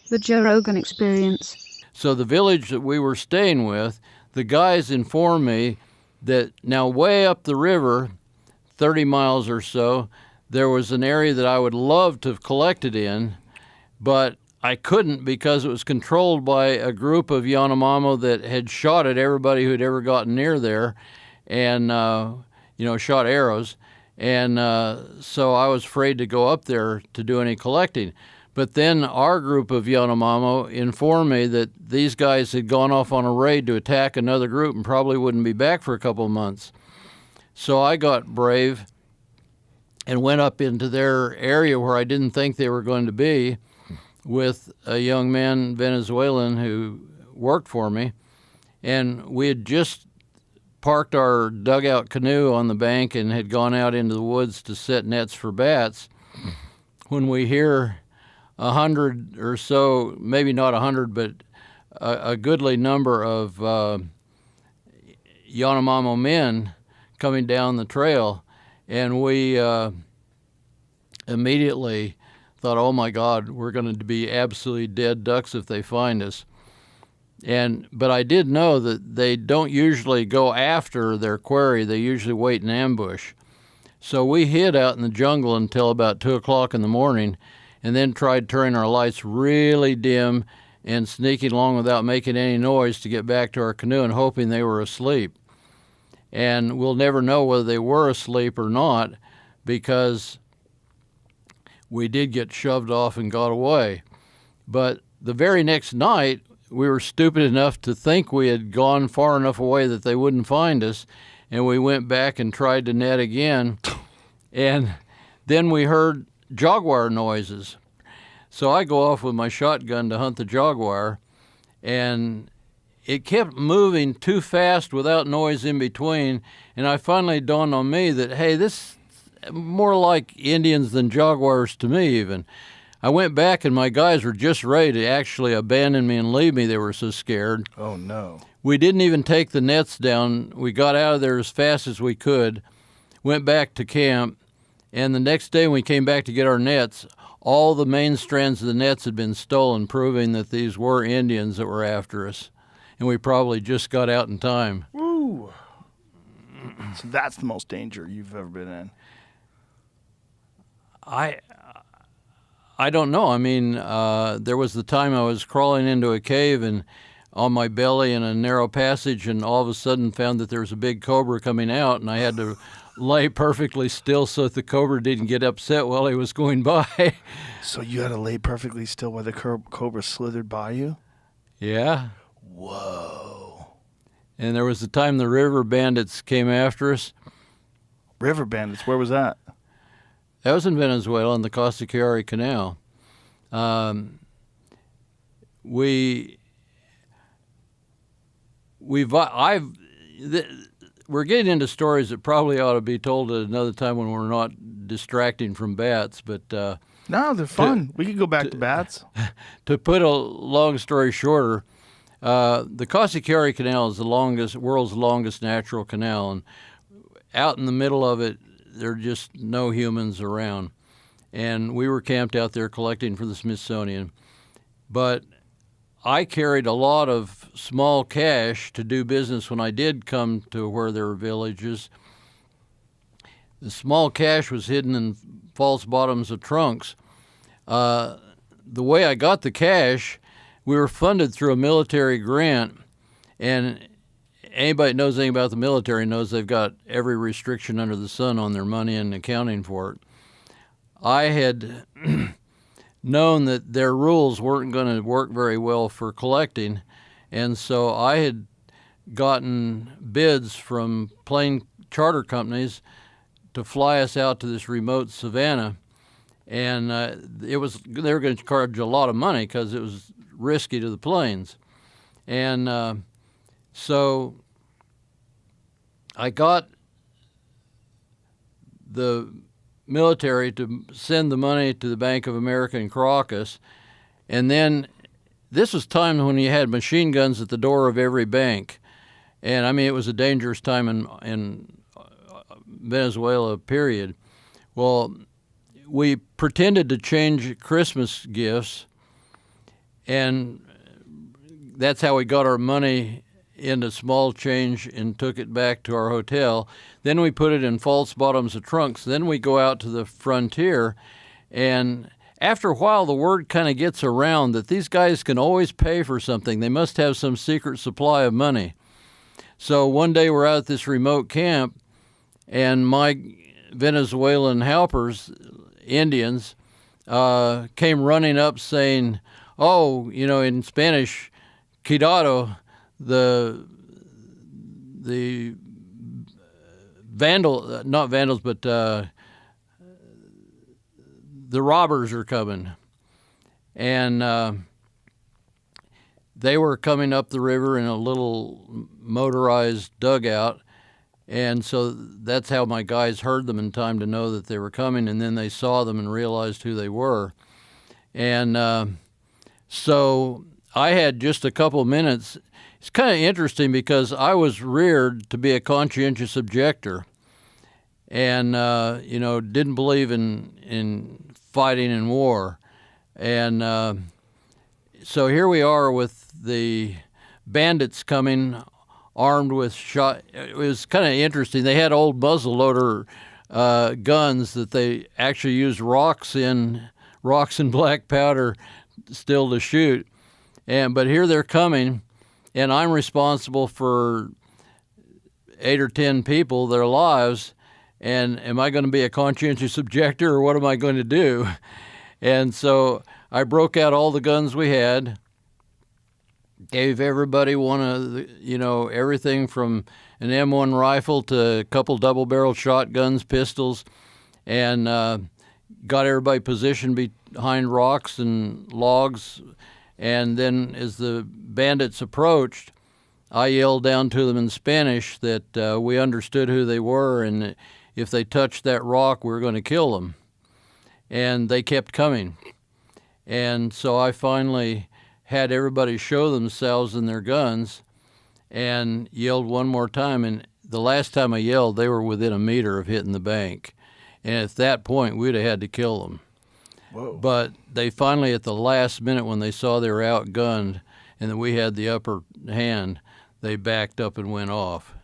The Joe Rogan Experience. So the village that we were staying with, the guys informed me that now way up the river, 30 miles or so, there was an area that I would love to have collected in, but I couldn't because it was controlled by a group of Yanomamo that had shot at everybody who'd ever gotten near there and, shot arrows. And so I was afraid to go up there to do any collecting. But then our group of Yanomamo informed me that these guys had gone off on a raid to attack another group and probably wouldn't be back for a couple of months. So I got brave and went up into their area where I didn't think they were going to be with a young man, Venezuelan, who worked for me. And we had just parked our dugout canoe on the bank and had gone out into the woods to set nets for bats when we hear 100 or so, maybe not 100, but a goodly number of Yanomamo men coming down the trail. And we immediately thought, oh my God, we're going to be absolutely dead ducks if they find us. But I did know that they don't usually go after their quarry. They usually wait in ambush. So we hid out in the jungle until about 2 o'clock in the morning, and then tried turning our lights really dim and sneaking along without making any noise to get back to our canoe and hoping they were asleep. And we'll never know whether they were asleep or not because we did get shoved off and got away. But the very next night, we were stupid enough to think we had gone far enough away that they wouldn't find us, and we went back and tried to net again. And then we heard jaguar noises. So I go off with my shotgun to hunt the jaguar, and it kept moving too fast without noise in between, and I finally dawned on me that, hey, this is more like Indians than jaguars to me even. I went back, and my guys were just ready to actually abandon me and leave me. They were so scared. Oh, no. We didn't even take the nets down. We got out of there as fast as we could, went back to camp, and the next day when we came back to get our nets, all the main strands of the nets had been stolen, proving that these were Indians that were after us. And we probably just got out in time. Woo! So that's the most danger you've ever been in. I don't know. I mean, there was the time I was crawling into a cave and on my belly in a narrow passage, and all of a sudden found that there was a big cobra coming out, and I had to lay perfectly still so that the cobra didn't get upset while he was going by. So you had to lay perfectly still while the cobra slithered by you? Yeah. Whoa. And there was the time the river bandits came after us. River bandits, where was that? That was in Venezuela on the Costa Chiari Canal. We're getting into stories that probably ought to be told at another time when we're not distracting from bats, but no, they're fun. We could go back to bats. To put a long story shorter, the Costa Chiari Canal is the world's longest natural canal, and out in the middle of it, there are just no humans around. And we were camped out there collecting for the Smithsonian, but I carried a lot of small cash to do business when I did come to where there were villages. The small cash was hidden in false bottoms of trunks. The way I got the cash, we were funded through a military grant, and anybody that knows anything about the military knows they've got every restriction under the sun on their money and accounting for it. I had known that their rules weren't going to work very well for collecting, and so I had gotten bids from plane charter companies to fly us out to this remote savannah, and they were going to charge a lot of money because it was risky to the planes. And so I got the military to send the money to the Bank of America in Caracas, and then this was time when you had machine guns at the door of every bank, and I mean it was a dangerous time in Venezuela, period. Well, we pretended to change Christmas gifts, and that's how we got our money into small change and took it back to our hotel. Then we put it in false bottoms of trunks. Then we go out to the frontier, and after a while the word kind of gets around that these guys can always pay for something. They must have some secret supply of money. So one day we're out at this remote camp, and my Venezuelan helpers, Indians, came running up saying, oh, in Spanish, cuidado, the not vandals, but the robbers are coming. And they were coming up the river in a little motorized dugout. And so that's how my guys heard them in time to know that they were coming, and then they saw them and realized who they were. And so I had just a couple minutes. It's kind of interesting because I was reared to be a conscientious objector and, didn't believe in fighting in war. And so here we are with the bandits coming armed with shot. It was kind of interesting. They had old muzzleloader guns that they actually used rocks and black powder still to shoot. But here they're coming, and I'm responsible for 8 or 10 people, their lives. And am I going to be a conscientious objector, or what am I going to do? And so I broke out all the guns we had, gave everybody one of the, everything from an M1 rifle to a couple double-barreled shotguns, pistols, and got everybody positioned behind rocks and logs. And then as the bandits approached, I yelled down to them in Spanish that we understood who they were, and if they touched that rock, we were going to kill them. And they kept coming. And so I finally had everybody show themselves and their guns and yelled one more time. And the last time I yelled, they were within a meter of hitting the bank. And at that point, we'd have had to kill them. Whoa. But they finally, at the last minute, when they saw they were outgunned and that we had the upper hand, they backed up and went off.